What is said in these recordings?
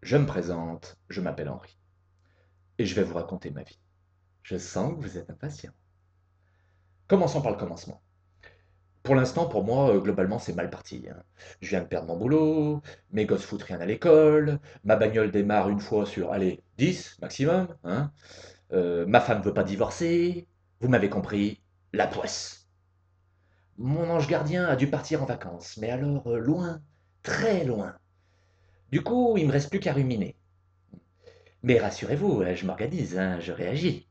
Je me présente, je m'appelle Henri, et je vais vous raconter ma vie. Je sens que vous êtes impatient. Commençons par le commencement. Pour l'instant, pour moi, globalement, c'est mal parti, hein. Je viens de perdre mon boulot, mes gosses foutent rien à l'école, ma bagnole démarre une fois sur, allez, 10 maximum, hein. Ma femme veut pas divorcer, vous m'avez compris, la poisse. Mon ange gardien a dû partir en vacances, mais alors loin, très loin. Du coup, il me reste plus qu'à ruminer. Mais rassurez-vous, je m'organise, hein, je réagis.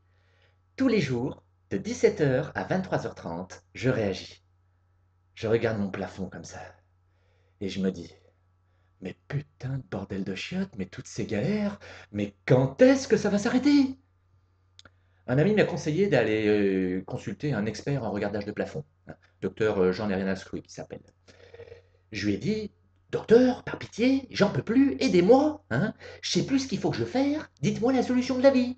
Tous les jours, de 17h à 23h30, je réagis. Je regarde mon plafond comme ça, et je me dis, mais putain de bordel de chiottes, mais toutes ces galères, mais quand est-ce que ça va s'arrêter? Un ami m'a conseillé d'aller consulter un expert en regardage de plafond, hein, docteur Jean Nerina-Sclouy qui s'appelle. Je lui ai dit, docteur, par pitié, j'en peux plus, aidez-moi, hein, je sais plus ce qu'il faut que je fasse, dites-moi la solution de la vie.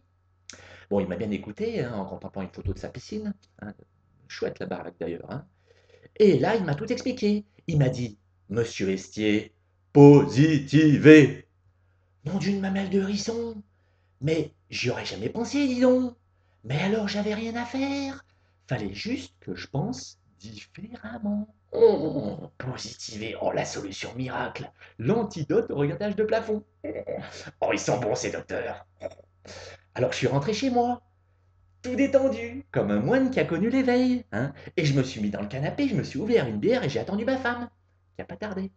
Bon, il m'a bien écouté, hein, en contemplant une photo de sa piscine, hein, chouette la baraque d'ailleurs, hein. Et là, il m'a tout expliqué. Il m'a dit, Monsieur Estier, positivez. Nom d'une mamelle de hérisson. Mais j'y aurais jamais pensé, dis donc. Mais alors, j'avais rien à faire. Fallait juste que je pense différemment. Oh, positiver, oh, la solution miracle. L'antidote au regardage de plafond. Oh, ils sont bons, ces docteurs. Alors, je suis rentré chez moi, tout détendu, comme un moine qui a connu l'éveil, hein. Et je me suis mis dans le canapé, je me suis ouvert une bière et j'ai attendu ma femme, qui a pas tardé.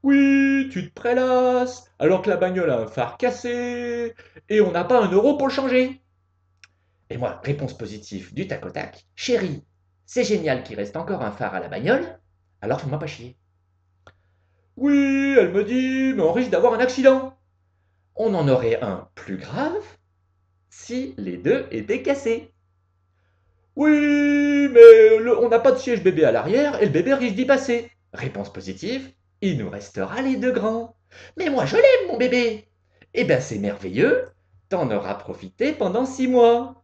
Oui, tu te prélasses, alors que la bagnole a un phare cassé, et on n'a pas un euro pour le changer. Et moi, réponse positive du tac au tac, chérie, c'est génial qu'il reste encore un phare à la bagnole, alors fais-moi pas chier. Oui, elle me dit, mais on risque d'avoir un accident. On en aurait un plus grave si les deux étaient cassés. Oui, mais on n'a pas de siège bébé à l'arrière et le bébé risque d'y passer. Réponse positive, il nous restera les deux grands. Mais moi je l'aime, mon bébé. Eh ben c'est merveilleux, t'en auras profité pendant 6 mois.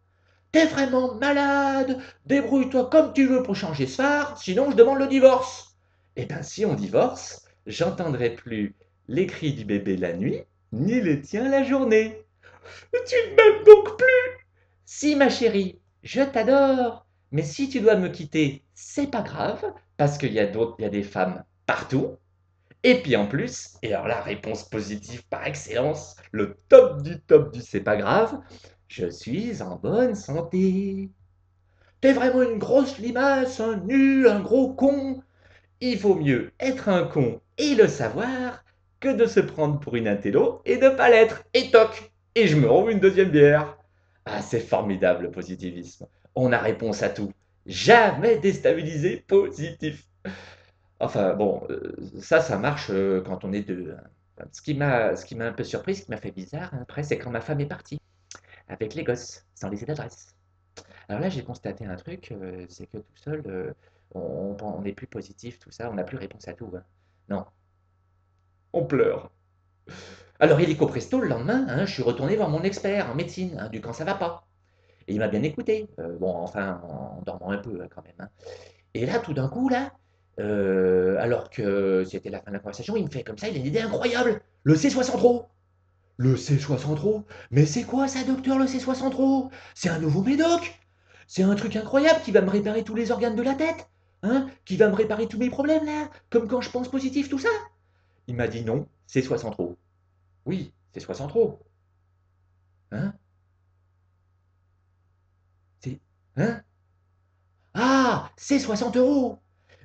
T'es vraiment malade, débrouille-toi comme tu veux pour changer ce phare, sinon je demande le divorce. Eh ben si on divorce, j'entendrai plus les cris du bébé la nuit, ni les tiens la journée. Tu ne m'aimes donc plus? Si, ma chérie, je t'adore, mais si tu dois me quitter, c'est pas grave, parce il y a des femmes partout. Et puis en plus, et alors la réponse positive par excellence, le top du c'est pas grave, je suis en bonne santé. T'es vraiment une grosse limace, un nul, un gros con. Il vaut mieux être un con et le savoir que de se prendre pour une intello et de pas l'être. Et toc. Et je me rouvre une deuxième bière. Ah, c'est formidable le positivisme. On a réponse à tout. Jamais déstabilisé, positif. Enfin bon, ça marche quand on est deux, hein. Enfin, ce qui m'a un peu surpris, ce qui m'a fait bizarre, hein, après, c'est quand ma femme est partie avec les gosses, sans laisser d'adresse. Alors là, j'ai constaté un truc, c'est que tout seul, on n'est plus positif, tout ça, on n'a plus réponse à tout, hein. Non, on pleure. Alors, illico presto, le lendemain, hein, je suis retourné voir mon expert en médecine, hein, du quand ça va pas. Et il m'a bien écouté, bon, enfin, en dormant un peu, hein, quand même, hein. Et là, tout d'un coup, là, alors que c'était la fin de la conversation, il me fait comme ça, il a une idée incroyable. Le C60. Le C60. Mais c'est quoi ça, docteur, le C60? C'est un nouveau médoc. C'est un truc incroyable qui va me réparer tous les organes de la tête, hein, qui va me réparer tous mes problèmes là, comme quand je pense positif, tout ça. Il m'a dit non, c'est 60 euros. Oui, c'est 60 euros. Hein? C'est. Hein? Ah, c'est 60 euros.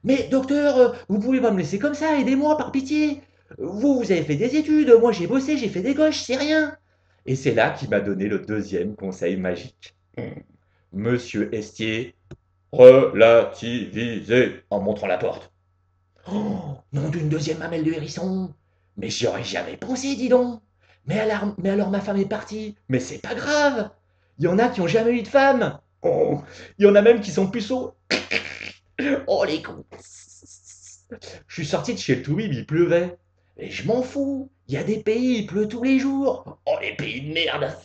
Mais docteur, vous pouvez pas me laisser comme ça, aidez-moi par pitié. Vous avez fait des études, moi j'ai bossé, j'ai fait des gauches, c'est rien. Et c'est là qu'il m'a donné le deuxième conseil magique. Monsieur Estier, relativisez en montrant la porte. Oh, nom d'une deuxième mamelle de hérisson. Mais j'y aurais jamais pensé, dis donc. Mais alors ma femme est partie. Mais c'est pas grave. Il y en a qui ont jamais eu de femme. Oh, il y en a même qui sont puceaux. Oh les cons. Je suis sorti de chez le Toubib, il pleuvait. Et je m'en fous. Il y a des pays, il pleut tous les jours. Oh les pays de merde.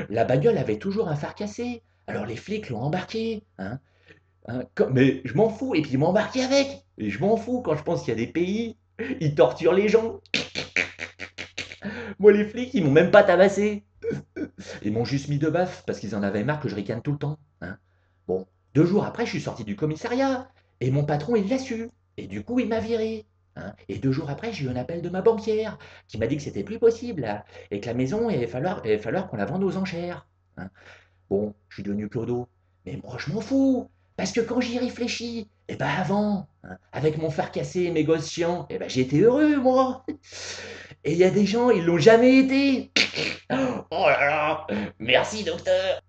La bagnole avait toujours un phare cassé. Alors les flics l'ont embarqué, hein. Mais je m'en fous. Et puis ils m'ont embarqué avec. Et je m'en fous quand je pense qu'il y a des pays Ils torturent les gens. Moi, les flics, ils m'ont même pas tabassé. Ils m'ont juste mis de baffe parce qu'ils en avaient marre que je ricane tout le temps, hein. Bon, 2 jours après, je suis sorti du commissariat et mon patron, il l'a su. Et du coup, il m'a viré, hein. Et 2 jours après, j'ai eu un appel de ma banquière qui m'a dit que c'était plus possible là, et que la maison, il va falloir qu'on la vende aux enchères, hein. Bon, je suis devenu clodo. Mais moi, je m'en fous. Parce que quand j'y réfléchis, eh ben avant, hein, avec mon phare cassé et mes gosses chiants, eh ben j'étais heureux, moi. Et il y a des gens, ils l'ont jamais été. Oh là là, merci docteur.